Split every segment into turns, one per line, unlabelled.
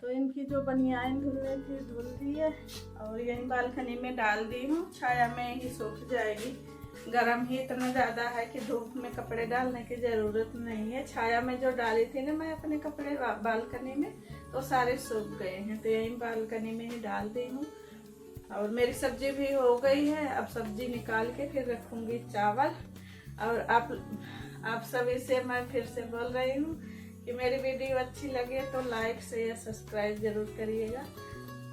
तो इनकी जो बनियान धुलने थी धुल दी है और यही बालकनी में डाल दी हूँ, छाया में ही सूख जाएगी। गर्म ही इतना ज़्यादा है कि धूप में कपड़े डालने की ज़रूरत नहीं है। छाया में जो डाली थी ना मैं अपने कपड़े बालकनी में, तो सारे सूख गए हैं, तो यही बालकनी में ही डाल दी हूँ। और मेरी सब्जी भी हो गई है। अब सब्जी निकाल के फिर रखूँगी चावल। और आप सभी से मैं फिर से बोल रही हूँ कि मेरी वीडियो अच्छी लगे तो लाइक शेयर सब्सक्राइब ज़रूर करिएगा,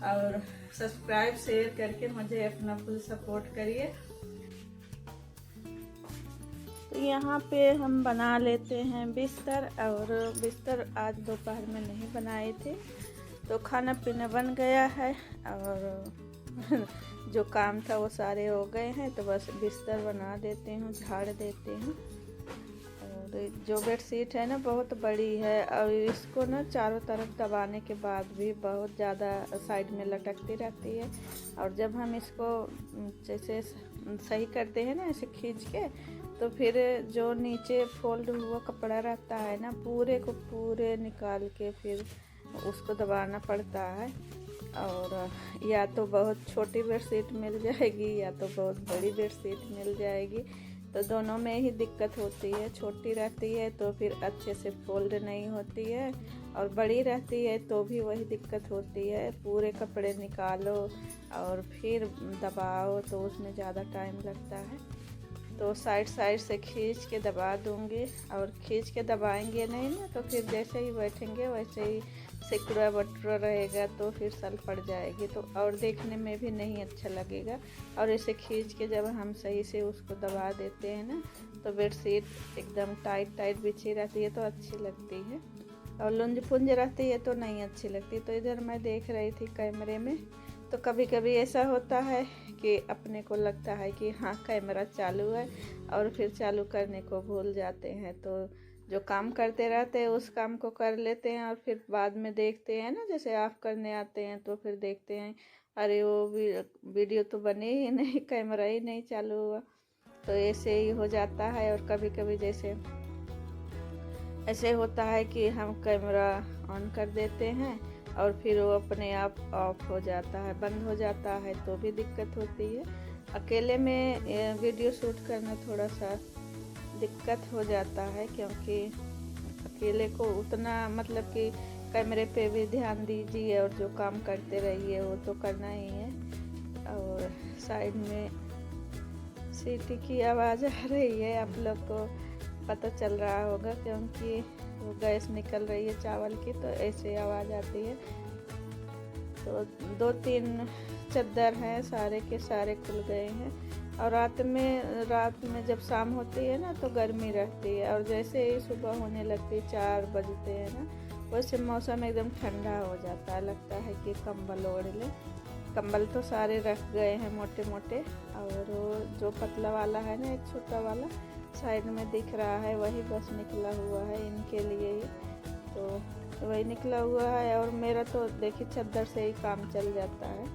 और सब्सक्राइब शेयर करके मुझे अपना फुल सपोर्ट करिए। तो यहाँ पे हम बना लेते हैं बिस्तर, और बिस्तर आज दोपहर में नहीं बनाए थे, तो खाना पीना बन गया है और जो काम था वो सारे हो गए हैं, तो बस बिस्तर बना देते हूँ, झाड़ देते हूँ। और जो बेडशीट है ना बहुत बड़ी है, और इसको ना चारों तरफ दबाने के बाद भी बहुत ज़्यादा साइड में लटकती रहती है। और जब हम इसको जैसे सही करते हैं ना ऐसे खींच के, तो फिर जो नीचे फोल्ड हुआ कपड़ा रहता है ना पूरे को पूरे निकाल के फिर उसको दबाना पड़ता है। और या तो बहुत छोटी बेडशीट मिल जाएगी या तो बहुत बड़ी बेडशीट मिल जाएगी, तो दोनों में ही दिक्कत होती है। छोटी रहती है तो फिर अच्छे से फोल्ड नहीं होती है, और बड़ी रहती है तो भी वही दिक्कत होती है। पूरे कपड़े निकालो और फिर दबाओ तो उसमें ज़्यादा टाइम लगता है। तो साइड साइड से खींच के दबा दूँगी, और खींच के दबाएंगे नहीं ना तो फिर जैसे ही बैठेंगे वैसे ही सिकुड़ा बटुरा रहेगा, तो फिर सल पड़ जाएगी, तो और देखने में भी नहीं अच्छा लगेगा। और इसे खींच के जब हम सही से उसको दबा देते हैं ना, तो बेडशीट एकदम टाइट टाइट बिछी रहती है तो अच्छी लगती है, और लुंज पुंज रहती है तो नहीं अच्छी लगती। तो इधर मैं देख रही थी कैमरे में, तो कभी कभी ऐसा होता है कि अपने को लगता है कि हाँ कैमरा चालू है, और फिर चालू करने को भूल जाते हैं। तो जो काम करते रहते हैं उस काम को कर लेते हैं, और फिर बाद में देखते हैं ना, जैसे ऑफ करने आते हैं तो फिर देखते हैं अरे वो वीडियो तो बनी ही नहीं, कैमरा ही नहीं चालू हुआ। तो ऐसे ही हो जाता है। और कभी कभी जैसे ऐसे होता है कि हम कैमरा ऑन कर देते हैं और फिर वो अपने आप ऑफ हो जाता है, बंद हो जाता है, तो भी दिक्कत होती है। अकेले में वीडियो शूट करना थोड़ा सा दिक्कत हो जाता है, क्योंकि अकेले को उतना मतलब कि कैमरे पे भी ध्यान दीजिए और जो काम करते रहिए वो तो करना ही है। और साइड में सीटी की आवाज़ आ रही है, आप लोग को पता चल रहा होगा, क्योंकि वो गैस निकल रही है चावल की, तो ऐसे आवाज़ आती है। तो 2-3 चद्दर हैं, सारे के सारे खुल गए हैं। और रात में जब शाम होती है ना तो गर्मी रहती है, और जैसे ही सुबह होने लगती है 4 बजते हैं ना, वैसे मौसम एकदम ठंडा हो जाता है, लगता है कि कंबल ओढ़ ले। कंबल तो सारे रख गए हैं मोटे मोटे, और जो पतला वाला है ना एक छोटा वाला साइड में दिख रहा है वही बस निकला हुआ है इनके लिए ही, तो वही निकला हुआ है। और मेरा तो देखिए चद्दर से ही काम चल जाता है।